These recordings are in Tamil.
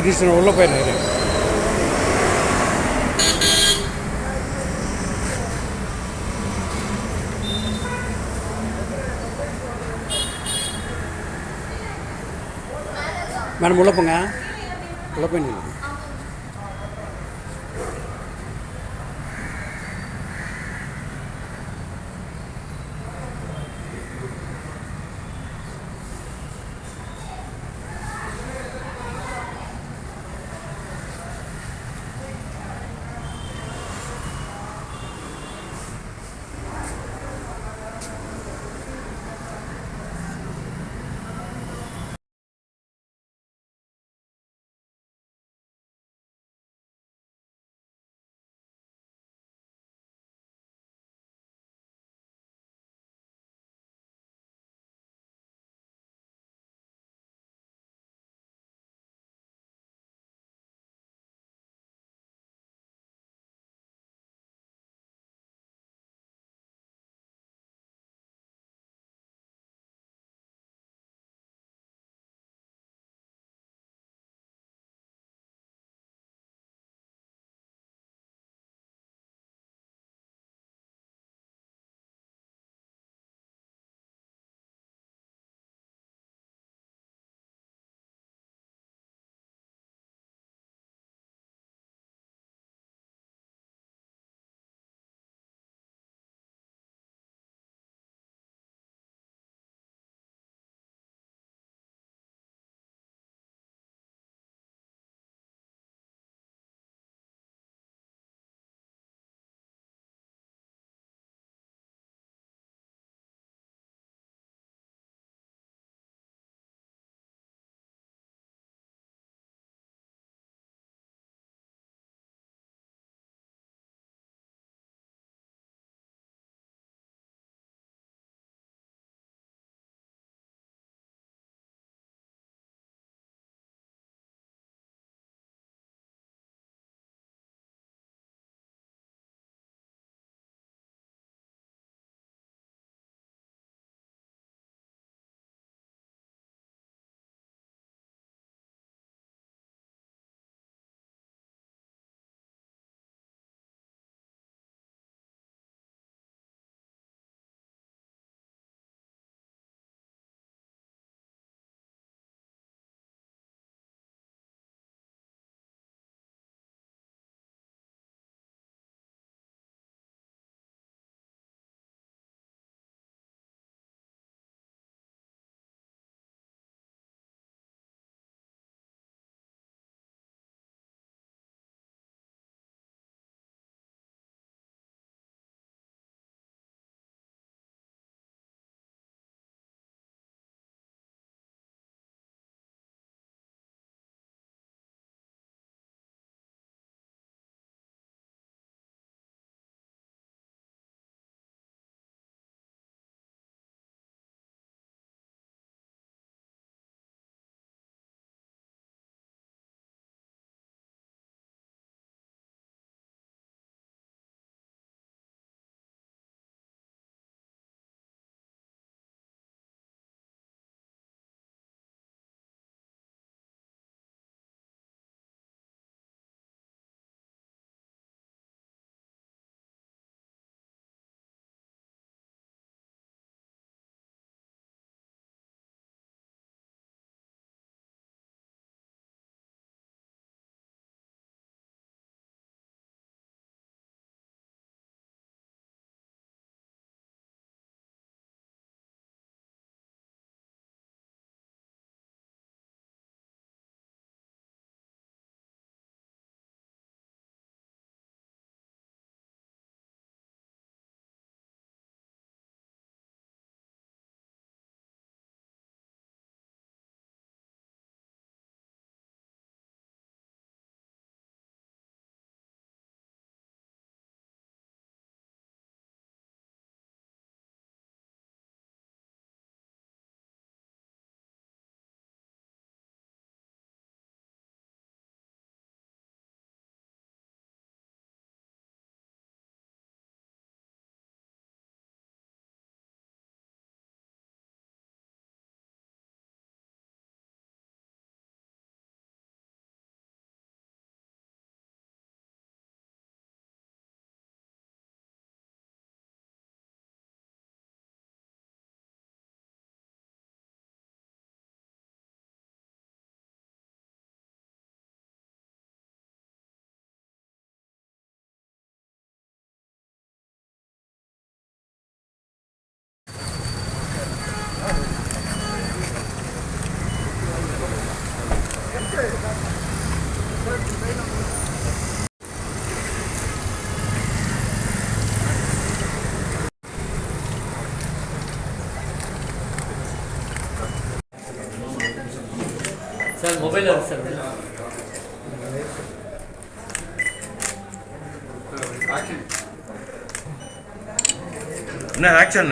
ஒரு நிமிஷம் உள்ளே போயிடுறாரு. மேடம் உள்ளே போங்க, உள்ளே போய் சார் மொபைல் வருது சார் என்ன ஆக்ஷன்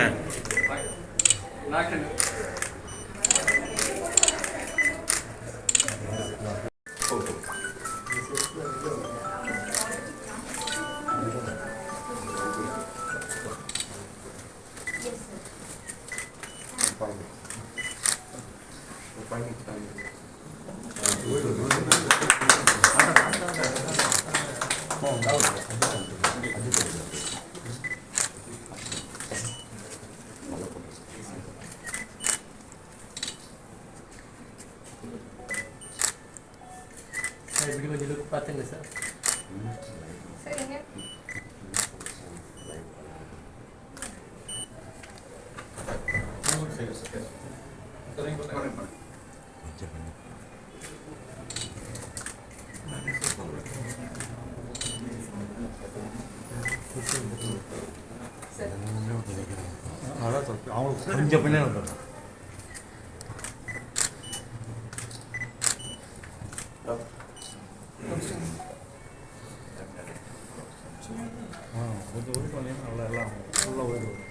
சார் இப்படி கொஞ்சம் லுக் பார்த்துங்க சார் சரிங்க. கொஞ்சம் பின்னாடி வந்துடும். கொஞ்சம் ஓடி பண்ணீங்கன்னா நல்லா எல்லாம் ஃபுல்லாக ஓடிடும்.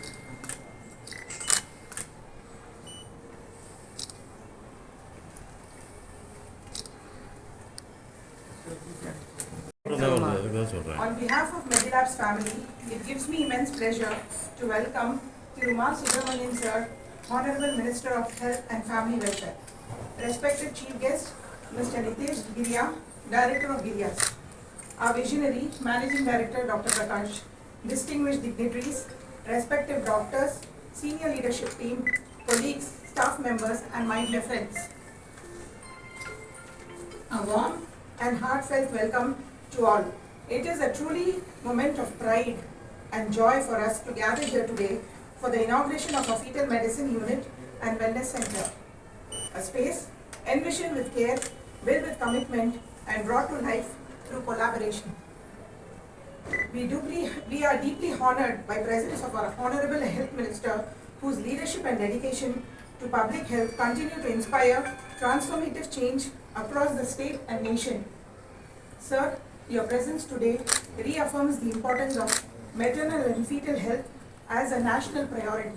On behalf of Medilab's family, it gives me immense pleasure to welcome Tirumar Subramanian Sir, Honorable Minister of Health and Family Welfare. Respected Chief Guest, Mr. Nitesh Giriya, Director of Giryas. Our visionary, Managing Director Dr. Prakash, distinguished dignitaries, respected doctors, senior leadership team, colleagues, staff members and my dear friends. A warm and heartfelt welcome to all. It is a truly moment of pride and joy for us to gather here today for the inauguration of a fetal medicine unit and wellness center. A space envisioned with care, built with commitment and brought to life through collaboration. We are deeply honored by presence of our Honorable Health Minister, whose leadership and dedication to public health continue to inspire transformative change across the state and nation. Sir, your presence today reaffirms the importance of maternal and fetal health as a national priority.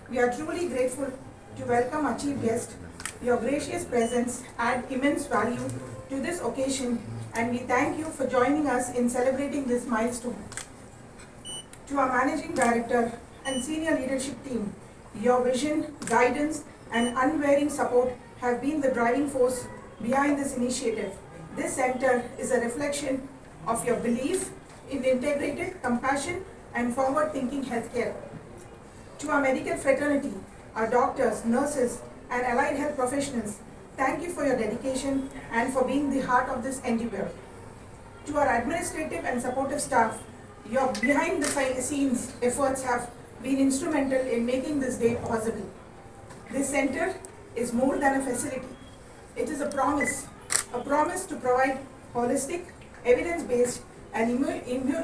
We are truly grateful to welcome our chief guest. Your gracious presence adds immense value to this occasion and we thank you for joining us in celebrating this milestone. To our Managing Director and senior leadership team, your vision, guidance and unwavering support have been the driving force behind this initiative. This center is a reflection of your belief in integrated compassion and forward-thinking healthcare. To our medical fraternity, our doctors, nurses and allied health professionals, thank you for your dedication and for being the heart of this endeavor. To our administrative and supportive staff, your behind-the-scenes efforts have been instrumental in making this day possible. This center is more than a facility. It is a promise to provide holistic, evidence-based and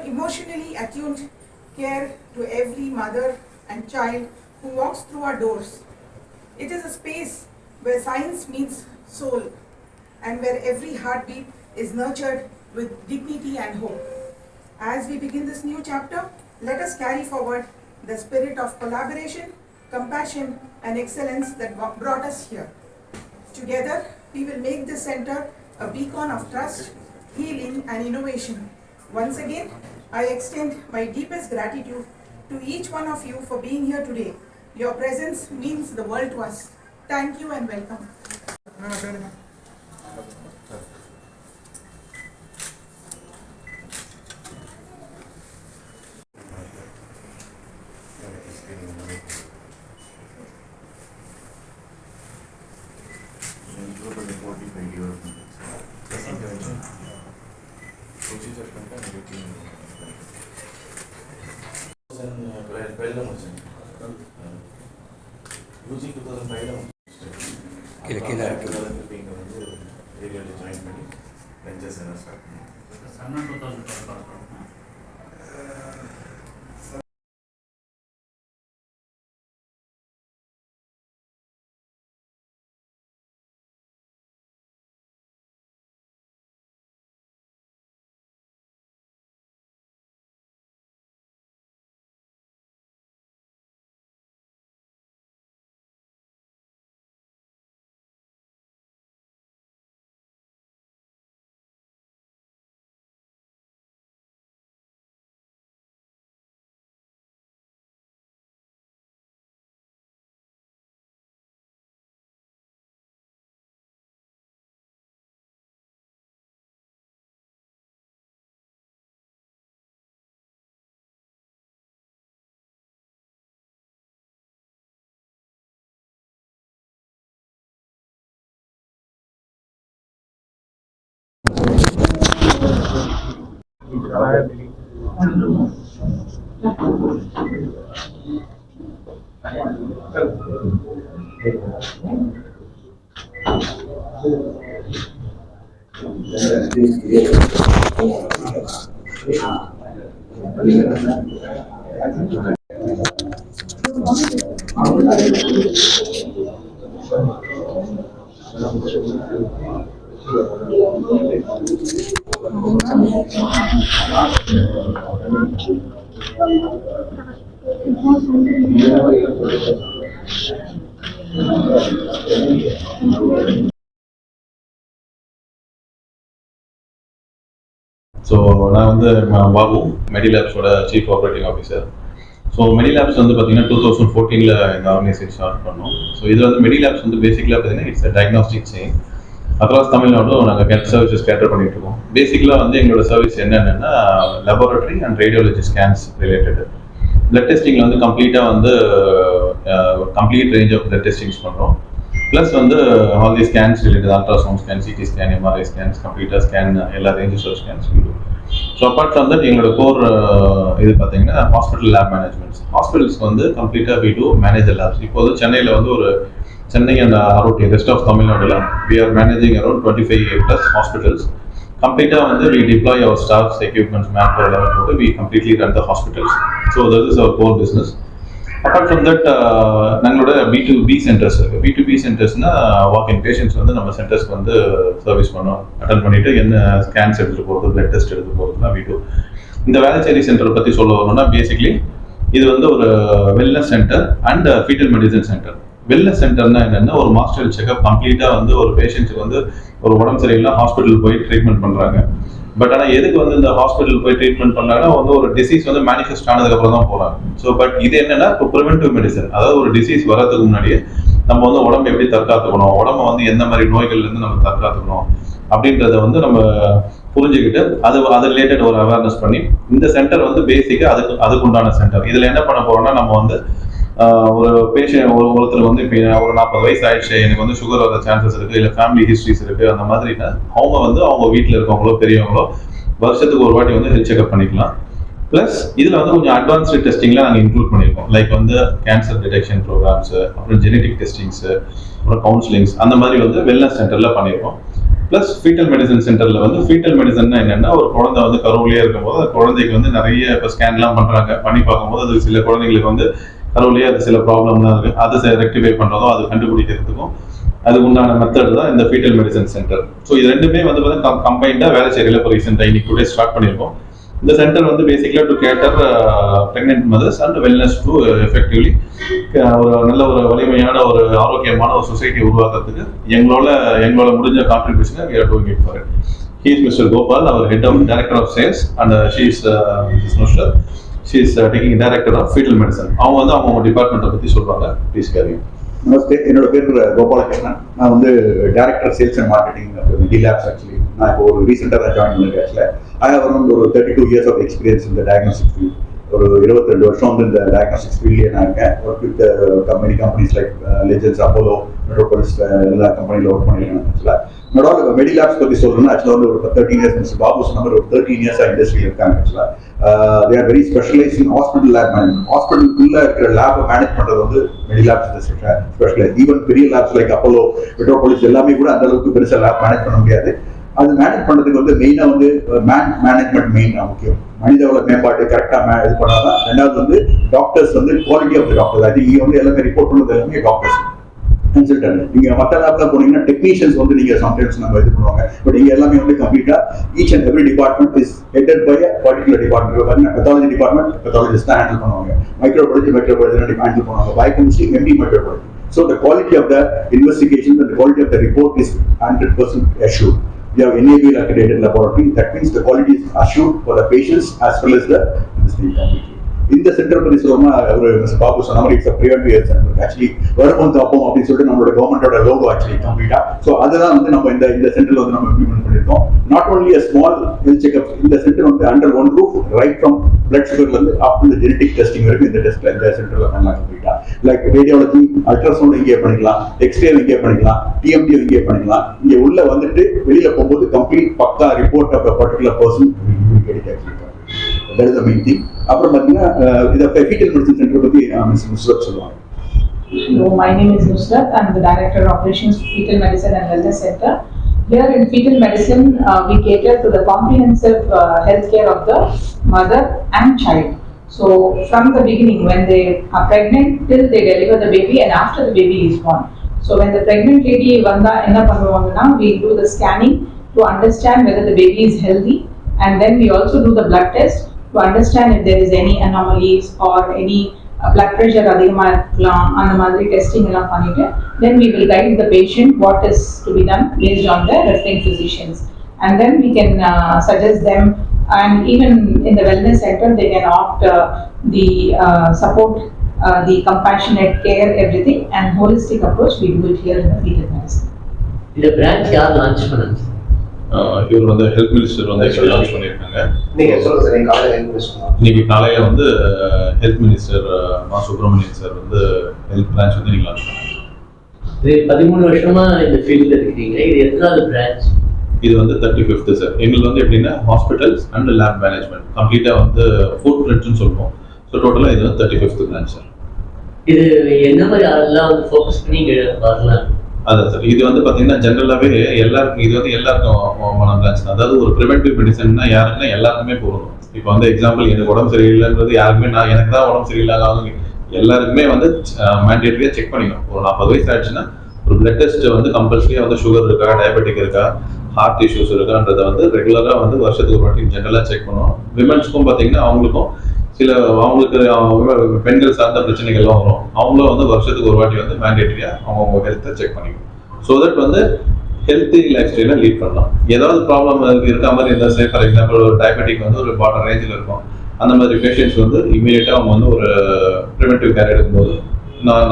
emotionally attuned care to every mother and child who walks through our doors. It is a space where science meets soul and where every heartbeat is nurtured with dignity and hope. As we begin this new chapter, let us carry forward the spirit of collaboration, compassion and excellence that brought us here. Together, we will make this center a beacon of trust, healing and innovation. Once again, I extend my deepest gratitude to each one of you for being here today. Your presence means the world to us. Thank you and welcome. UG 2005 கீழே கீழே இருக்கு. இங்கே வந்து ஏரியாவில் ஜாயின் பண்ணி வெஞ்சர்ஸ் என்ன ஸ்டார்ட் பண்ணோம்? Sanna 2012 பார்க்குறோம். ஸோ நான் வந்து பாபு மெடிலேப்ஸோட chief operating officer. So Medilabs வந்து பார்த்தீங்கன்னா 2014 இந்த ஆர்கனைசேஷன் ஸ்டார்ட் பண்ணோம். ஸோ இதில் வந்து மெடிலேப்ஸ் வந்து பேசிக்கலாக பார்த்தீங்கன்னா it's diagnostic chain. Across Tamil Nadu நாங்கள் ஹெல்த் சர்வீசஸ் கேட்டர் பண்ணிட்டு இருக்கோம். பேசிக்கலாக வந்து எங்களோட சர்வீஸ் என்னென்னா laboratory and radiology scans related. Blood டெஸ்டிங்கில் வந்து கம்ப்ளீட்டாக வந்து complete range of blood testings பண்ணுறோம். ப்ளஸ் வந்து all the scans related ultrasound scan, CT scan, MRI scans, computer scan, எல்லா ரேஞ்சஸ் ஆஃப் ஸ்கேன்ஸ் வீடும். ஸோ அப்பார்ட் ஃப்ரம் தட் எங்களோட கோர் இது பார்த்தீங்கன்னா ஹாஸ்பிட்டல் லேப் மேனேஜ்மெண்ட்ஸ். ஹாஸ்பிட்டல்ஸ்க்கு வந்து கம்ப்ளீட்டாக வி டூ மேனேஜர் லேப்ஸ். இப்போ வந்து சென்னையில் வந்து ஒரு சென்னை அண்ட் ஆர்ஓடி ரெஸ்ட் ஆஃப் தமிழ்நாடுல we are managing around 25+ hospitals. கம்ப்ளீட்டாக வந்து we deploy our staffs, equipments, manpower level போட்டு we completely run the hospitals. So that is our core business. Apart from that நம்மளோட B2B சென்டர்ஸ் இருக்குது. B2B சென்டர்ஸ்னா வாக்கிங் பேஷண்ட்ஸ் வந்து நம்ம சென்டர்ஸ்க்கு வந்து சர்வீஸ் பண்ணோம், அட்டன் பண்ணிவிட்டு என்ன ஸ்கேன்ஸ் எடுத்துகிட்டு போகிறது, பிளட் டெஸ்ட் எடுத்து போகிறது தான் V2. இந்த வேளச்சேரி சென்டரை பற்றி சொல்ல வரணும்னா பேசிக்லி இது வந்து ஒரு wellness centre and foetal medicine centre. Wellness சென்டர்னா என்னென்னா ஒரு மாஸ்டர் செக்அப் கம்ப்ளீட்டாக வந்து ஒரு பேஷண்ட்ஸுக்கு வந்து ஒரு உடம்பு சரியில்லை ஹாஸ்பிட்டல் போய் ட்ரீட்மெண்ட் பண்ணுறாங்க. பட் ஆனால் எதுக்கு வந்து இந்த ஹாஸ்பிட்டல் போய் ட்ரீட்மெண்ட் பண்ணாங்கன்னா வந்து ஒரு டிசீஸ் வந்து மேனிஃபெஸ்ட் ஆனதுக்கப்புறம் தான் போகிறாங்க. ஸோ பட் இது என்னன்னா இப்போ ப்ரிவென்டிவ் மெடிசன், அதாவது ஒரு டிசீஸ் வரதுக்கு முன்னாடியே நம்ம வந்து உடம்பு எப்படி தற்காத்துக்கணும், உடம்பை வந்து எந்த மாதிரி நோய்கள்லேருந்து நம்ம தற்காத்துக்கணும் அப்படின்றத வந்து நம்ம புரிஞ்சுக்கிட்டு அது ரிலேட்டட் ஒரு அவேர்னஸ் பண்ணி இந்த சென்டர் வந்து பேசிக்காக அதுக்குண்டான சென்டர். இதில் என்ன பண்ண போகிறோம்னா நம்ம வந்து ஒரு பேஷண்ட் ஒருத்தர் வந்து இப்போ ஒரு 40 வயசு ஆயிடுச்சு, எனக்கு வந்து சுகர் வர சான்சஸ் இருக்குது, இல்லை ஃபேமிலி ஹிஸ்ட்ரிஸ் இருக்குது, அந்த மாதிரினா அவங்க வந்து அவங்க வீட்டில் இருக்கவங்களோ பெரியவங்களோ வருஷத்துக்கு ஒரு வாட்டி வந்து ஹெல்த் செக்அப் பண்ணிக்கலாம். ப்ளஸ் இதில் வந்து கொஞ்சம் அட்வான்ஸ்டு டெஸ்டிங்லாம் நாங்கள் இன்க்ளூட் பண்ணியிருக்கோம். லைக் வந்து கேன்சர் டிடெக்ஷன் ப்ரோக்ராம்ஸு, அப்புறம் ஜெனட்டிக் டெஸ்டிங்ஸு, அப்புறம் கவுன்சிலிங்ஸ், அந்த மாதிரி வந்து வெல்னஸ் சென்டரில் பண்ணியிருக்கோம். ப்ளஸ் ஃபீட்டல் மெடிசன் சென்டரில் வந்து ஃபீட்டல் மெடிசன்னா என்னென்னா ஒரு குழந்தை வந்து கருவிலேயே இருக்கும்போது அந்த குழந்தைக்கு வந்து நிறைய இப்போ ஸ்கேன்லாம் பண்ணுறாங்க. பண்ணி பார்க்கும்போது அது சில குழந்தைங்களுக்கு வந்து கருவிலேயே அது சில ப்ராப்ளம்லாம் இருக்குது. அதை ரெக்டிஃபை பண்ணுறதும் அது கண்டுபிடிக்கிறதுக்கும் அதுக்கு உண்டான மெத்தட் தான் இந்த ஃபீட்டல் மெடிசன் சென்டர். ஸோ இது ரெண்டுமே வந்து பார்த்தீங்கன்னா கம்பைண்டாக வேளச்சேரியில் இப்போ ரீசெண்டாக இன்னைக்கு டுடே ஸ்டார்ட் பண்ணியிருக்கோம். இந்த சென்டர் வந்து பேசிக்கலாக to cater pregnant mothers and wellness to effectively ஒரு நல்ல ஒரு வலிமையான ஒரு ஆரோக்கியமான ஒரு சொசைட்டி உருவாக்குறதுக்கு எங்களோட முடிஞ்ச கான்ட்ரிபியூஷனை we are doing it for it. He is Mr. Gopal, our head of director of sales, and she is Mrs. Nushra. She is taking director of fetal medicine. அவங்க வந்து அவங்க டிபார்ட்மெண்ட்டை பற்றி சொல்கிறாங்க. Please carry. நமஸ்தே, என்னோட பேர் கோபாலகிருஷ்ணன். நான் வந்து director sales and marketing Medilabs. Actually நான் இப்போ ஒரு ரீசெண்டாக ஜாயின் பண்ணிருக்கேன். ஆக்சுவலாக ஐ ஹவ் அரௌண்ட் ஒரு 32 years ஆஃப் எக்ஸ்பீரியன்ஸ் இந்த டயக்னோஸ்டிக் ஃபீல்ட். ஒரு 22 வருஷம் வந்து இந்த டயக்னோஸ்டிக்ஸ் ஃபீல்ட்லேயே நான் இருக்கேன். Work with companies like legends, Apollo, metropolis, எல்லா கம்பெனியில் ஒர்க் பண்ணியிருக்கேன். ஆக்சுவலாக என்னோட மெடிலேப்ஸ் பற்றி சொல்லணும்னா ஆக்சுவலாக வந்து ஒரு 13 years மிஸ்டர் பாபு சொன்ன மாதிரி ஒரு 13 years இண்டஸ்ட்ரியில் இருக்காங்க. ஆக்சுவலாக they are very specialized in hospital lab management. ஹாஸ்பிட்டலுக்குள்ள இருக்கிற லேபை மேனேஜ் பண்றது வந்து மெடிலேப்ஸ் ஸ்பெஷலைஸ். ஈவன் பெரிய லேப்ஸ் லைக் அப்போலோ, மெட்ரோபாலிஸ் எல்லாமே கூட அந்த அளவுக்கு பெருசாக லேப் மேனேஜ் பண்ண முடியாது. அது மேனேஜ் பண்ணுறதுக்கு வந்து மெயினாக வந்து மேனேஜ்மெண்ட் மெயினாக முக்கியம். மனித வள மேம்பாடு கரெக்டாக இது பண்ணாதான். ரெண்டாவது வந்து டாக்டர்ஸ் வந்து குவாலிட்டி ஆஃப் த டாக்டர்ஸ். அது இங்கே வந்து எல்லாமே ரிப்போர்ட் பண்ணது எல்லாமே டாக்டர்ஸ் கன்சல்டன்ட். நீங்க மற்ற லேப்ல போனீங்கன்னா டெக்னீஷியன்ஸ் வந்து நீங்க சம்டைம்ஸ் நம்ம இது பண்ணுவாங்க. பட் இங்க எல்லாமே வந்து கம்ப்ளீட்டா each and every department is headed by a particular department. Pathology department pathologist தான் ஹேண்டில் பண்ணுவாங்க. மைக்ரோபாலஜி ஹேண்டில் பண்ணுவாங்க. Biochemistry MD microbiology. So the quality of the investigation and the quality of the report is 100% assured. We have NABL accredited laboratory. That means the quality is assured for the patients as well as the community. இந்த சென்டர் பத்தி சொல்லணும்னா ஒரு பாபு சொன்ன மாதிரி it's preventive health centre. Actually வரும்போது அப்போம் அப்படின்னு சொல்லிட்டு நம்மளோட கவர்மெண்டோட லோகோ ஆக்சுவலி கம்ப்ளீட்டா. ஸோ அதுதான் வந்து நம்ம இந்த சென்டர்ல வந்து நம்ம இம்ப்ளிமெண்ட் பண்ணிருக்கோம். Not only a small health checkup. இந்த சென்டர் வந்து under one roof right from blood சுகர்ல இருந்து அப் டு ஜெனடிக் டெஸ்டிங் வரைக்கும் இந்த டெஸ்ட்ல இந்த சென்டர்ல பண்ணலாம் கம்ப்ளீட்டா. லைக் ரேடியாலஜி, அல்ட்ராசவுண்ட் இங்கே பண்ணிக்கலாம், எக்ஸ்ரே இங்கே பண்ணிக்கலாம், டிஎம்டி இங்கே பண்ணிக்கலாம். இங்க உள்ள வந்துட்டு வெளியில போகும்போது கம்ப்ளீட் பக்கா ரிப்போர்ட் ஆஃப் பர்டிகுலர் பர்சன் கிடைக்கும் actually. That is the main thing. அப்புறம் பார்த்தீங்கன்னா இதை ஃபீட்டல் மெடிசன் சென்டர் பற்றி மிஸ் நுஸ்ரத் சொல்லுவாங்க. Hello, my name is Nusrat. I'm the Director of Operations Fetal Medicine and Wellness Center. Here in fetal medicine, we cater to the comprehensive healthcare of the mother and child. So from the beginning, when they are pregnant till they deliver the baby and after the baby is born. So when the pregnant lady vanda enna பண்ணுவாங்கன்னா, we do the scanning to understand whether the baby is healthy, and then we also do the blood test to understand if there is any anomalies or any blood pressure அதிகமா இருக்கலாம். அந்த மாதிரி டெஸ்டிங் எல்லாம் பண்ணிட்டு then we will guide the patient what is to be done based on the referring physicians, and then we can suggest them. And even in the wellness center they can opt the support, the compassionate care, everything, and holistic approach we do it here in the fetal medicine. இந்த பிரான்ச் யார் லான்ச் பண்ணாங்க? இவர் வந்து ஹெல்த் மினிஸ்டர் வந்து லான்ச் பண்ணியிருக்காங்க. நீங்க சொல்லுங்க சார். நீங்க காலையில என்ன பேசுறீங்க? இன்னைக்கு காலையில வந்து ஹெல்த் மினிஸ்டர் மா சுப்பிரமணியன் சார் வந்து ஹெல்த் பிரான்ச் வந்து நீங்க லான்ச் பண்ணாங்க. இது 13 வருஷமா இந்த ஃபீல்ட்ல இருக்கீங்க. இது எத்தனாவது பிரான்ச்? இது வந்து 35th சார். எங்களுக்கு வந்து எப்படின்னா ஹாஸ்பிட்டல்ஸ் அண்ட் லேப் மேனேஜ்மெண்ட் கம்ப்ளீட்டா வந்து ஃபுட் பிரிண்ட்னு சொல்லுவோம். ஸோ டோட்டலாக இது வந்து 35th பிரான்ச் சார். இது என்ன மாதிரி ஆளெல்லாம் வந்து ஃபோக்கஸ் பண்ணி இங்கே வரலாம்? அதான் சார். இது வந்து பார்த்தீங்கன்னா ஜென்ரலாகவே எல்லாருக்கும் இது வந்து எல்லாருக்கும் பிரான்ச் தான். அதாவது ஒரு ப்ரிவென்டிவ் மெடிசன்னா யாருக்குன்னா எல்லாருக்குமே போகணும். இப்போ வந்து எக்ஸாம்பிள் எனக்கு உடம்பு சரியில்லைன்றது யாருக்குமே எனக்கு தான் உடம்பு சரியில்லாத எல்லாருக்குமே வந்து மேண்டேட்டரியாக செக் பண்ணிக்கணும். ஒரு 40 வயசு ஆயிடுச்சுன்னா ஒரு பிளட் டெஸ்ட் வந்து கம்பல்சரியாக வந்து சுகர் இருக்கா, டயபெட்டிக் இருக்கா, ஹார்ட் இஷ்யூஸ் இருக்கான்றதை வந்து ரெகுலராக வந்து வருஷத்துக்கு ஒரு வாட்டி ஜென்ரலாக செக் பண்ணுவோம். விமென்ஸ்க்கும் பார்த்தீங்கன்னா அவங்களுக்கும் சில அவங்களுக்கு பெண்கள் சார்ந்த பிரச்சனைகள்லாம் வரும். அவங்களும் வந்து வருஷத்துக்கு ஒரு வாட்டி வந்து மேண்டேட்டரியாக அவங்க ஹெல்த்தை செக் பண்ணிக்கணும். ஸோ தட் வந்து ஹெல்த்தி லைஃப் ஸ்டைலை லீட் பண்ணலாம். ஏதாவது ப்ராப்ளம் இருக்க மாதிரி இருந்தால் சே ஃபார் எக்ஸாம்பிள் ஒரு டயபெட்டிக் வந்து ஒரு பாட்டம் ரேஞ்சில் இருக்கும். அந்த மாதிரி பேஷண்ட்ஸ் வந்து இமீடியட்டாக அவங்க வந்து ஒரு ப்ரிவென்டிவ் கேர் எடுக்கும்போது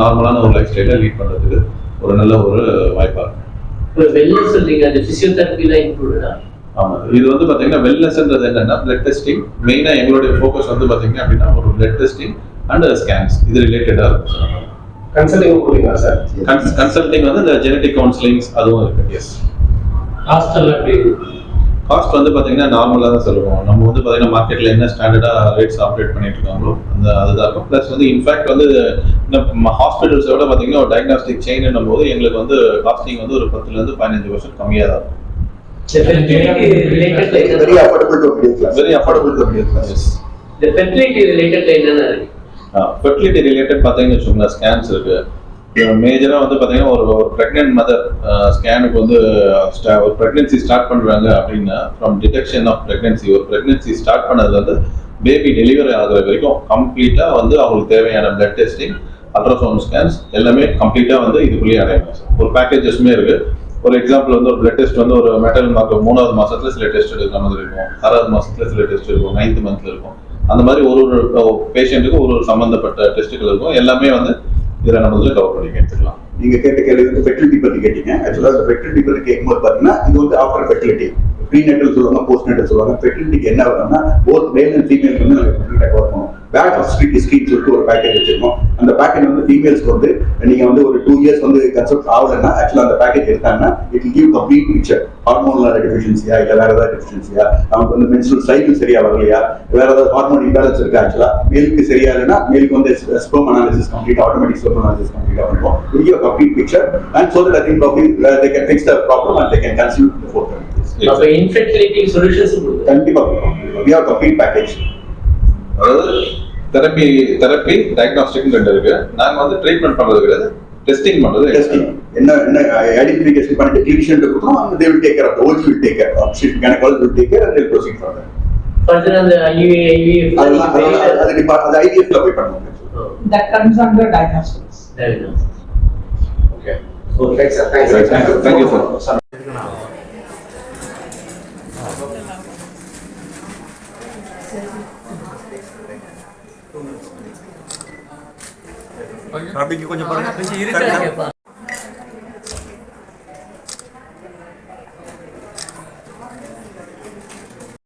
நார்மலான ஒரு லைஃப் ஸ்டைலை லீட் பண்ணுறதுக்கு ஒரு நல்ல ஒரு வாய்ப்பாக இருக்கும். இப்போ வெல்னஸ் சொல்றீங்க, அது ஃபிசியோதெரபிலாம் இன்க்ளூடடா? ஆமாம். இது வந்து பார்த்தீங்கன்னா வெல்னஸ்ன்றது என்னன்னா பிளட் டெஸ்டிங். மெயினாக எங்களுடைய ஃபோக்கஸ் வந்து பார்த்தீங்கன்னா அப்படின்னா ஒரு பிளட் டெஸ்டிங் அண்ட் ஸ்கேன்ஸ் இது ரிலேட்டடாக இருக்கும். Consulting கொடுங்களா sir? கன்சல்டிங் வந்து இந்த ஜெனடிக் கவுன்சிலிங்ஸ் அதுவும் இருக்கு. எஸ். ஹாஸ்டல் எப்படி? காஸ்ட் வந்து பார்த்தீங்கன்னா நார்மலாக தான் சொல்லுவோம். நம்ம வந்து பார்த்தீங்கன்னா மார்க்கெட்டில் என்ன ஸ்டாண்டர்டாக ரேட்ஸ் ஆப்ரேட் பண்ணிட்டு இருக்காங்களோ அதுதான் இருக்கும். ப்ளஸ் வந்து இன்ஃபேக்ட் வந்து ஹாஸ்பிட்டல்ஸை விட பார்த்தீங்கன்னா ஒரு டயக்னாஸ்டிக் செயின்னும் போது எங்களுக்கு வந்து காஸ்டிங் வந்து ஒரு 10-15% கம்மியாக தான் இருக்கும். Very affordable to middle class. Very affordable to middle class. Yes. இந்த ஃபெர்டிலிட்டி ரிலேட்டட் என்னென்ன இருக்கு? ஃபெர்டிலிட்டி ரிலேட்டட் பார்த்தீங்கன்னு வச்சுக்கோங்களேன், ஸ்கேன்ஸ் இருக்கு. மேஜராக வந்து பார்த்தீங்கன்னா ஒரு ப்ரெக்னென்ட் மதர் ஸ்கேனுக்கு வந்து ஒரு ப்ரெக்னென்சி ஸ்டார்ட் பண்ணுறாங்க அப்படின்னா ஃப்ரம் டிடெக்ஷன் ஆஃப் ப்ரெக்னென்சி ஒரு ப்ரெக்னென்சி ஸ்டார்ட் பண்ணது வந்து பேபி டெலிவரி ஆகுற வரைக்கும் கம்ப்ளீட்டாக வந்து அவங்களுக்கு தேவையான பிளட் டெஸ்டிங், அல்ட்ராசவுண்ட் ஸ்கேன்ஸ் எல்லாமே கம்ப்ளீட்டாக வந்து இதுக்குள்ளேயே அடையணும். ஒரு பேக்கேஜஸ்மே இருக்குது. ஒரு எக்ஸாம்பிள் வந்து ஒரு பிளட் டெஸ்ட் வந்து ஒரு மெட்டல் மார்க் 3வது மாதத்துல சில டெஸ்ட் எடுக்கிற மாதிரி இருக்கும், 6வது மாதத்துல சில டெஸ்ட் இருக்கும், 9th மந்த்ல இருக்கும். அந்த மாதிரி ஒரு பேஷண்ட்டுக்கு ஒரு சம்மந்தப்பட்ட டெஸ்ட்டுகள் இருக்கும். எல்லாமே வந்து இதில் நம்ம வந்து கவர் பண்ணி எடுத்துக்கலாம். நீங்க கேட்ட கேள்வி வந்து ஃபெர்டிலிட்டி பத்தி கேட்டீங்க. ஆக்சுவலா அந்த ஃபெர்டிலிட்டி பத்தி கேட்கும்போது பாத்தீங்கன்னா இது வந்து ஆஃப்டர் ஃபெர்டிலிட்டி ப்ரீநேட்டல் சொல்லுவாங்க, போஸ்ட் நேட்டல் சொல்லுவாங்க. ஃபெர்டிலிட்டிக்கு என்ன வரும்னா போத் மேல் அண்ட் ஃபீமேல் வந்து நாங்கள் கம்ப்ளீட்டாக கவர் பண்ணுவோம். பேக் ஹிஸ்ட்ரிக்கு ஸ்கீம் சொல்லிட்டு ஒரு பேக்கேஜ் வச்சிருக்கோம். அந்த பேக்கேஜ் வந்து ஃபீமேல்ஸ்க்கு வந்து நீங்க வந்து ஒரு 2 years வந்து கன்சல்ட் ஆகலைன்னா ஆக்சுவலா அந்த பேக்கேஜ் எடுத்தாங்கன்னா it will give complete picture. Hormonal டெஃபிஷியன்சியா இல்லை வேற ஏதாவது டெஃபிஷியன்சியா, அவங்க வந்து மென்ஸ்ட்ரல் சைக்கிள் சரியா வரலையா, வேற ஏதாவது ஹார்மோன் இம்பேலன்ஸ் இருக்கா. ஆக்சுவலா மேலுக்கு சரியா இல்லைன்னா மேலுக்கு வந்து sperm analysis complete automatic sperm analysis complete பண்ணுவோம். Will give a complete picture and so that I think probably they can fix the problem and they can conceive before 30 years. அப்ப இன்ஃபெர்டிலிட்டி சொல்யூஷன்ஸ் கொடுக்குறோம். கண்டிப்பா we have complete package. அதாவது தெரப்பி டயக்னாஸ்டிக் ரெண்டு இருக்கு. நாங்க வந்து ட்ரீட்மெண்ட் பண்றது கிடையாது, டெஸ்டிங் பண்றது. டெஸ்டிங் என்ன ஐடென்டிஃபிகேஷன் பண்ணிட்டு கிளினிஷியன் கொடுத்தோம், and they will take care of the OG will take care of obstetric gynecologist will take care and they'll proceed further. Further அந்த IVF அது IVF ல போய் பண்ணுவாங்க. That comes under diagnostics. Okay. So, thanks, sir. Thanks, sir. Thank you, sir. அப்படிங்க கொஞ்சம் பாருங்க. இருக்காங்க.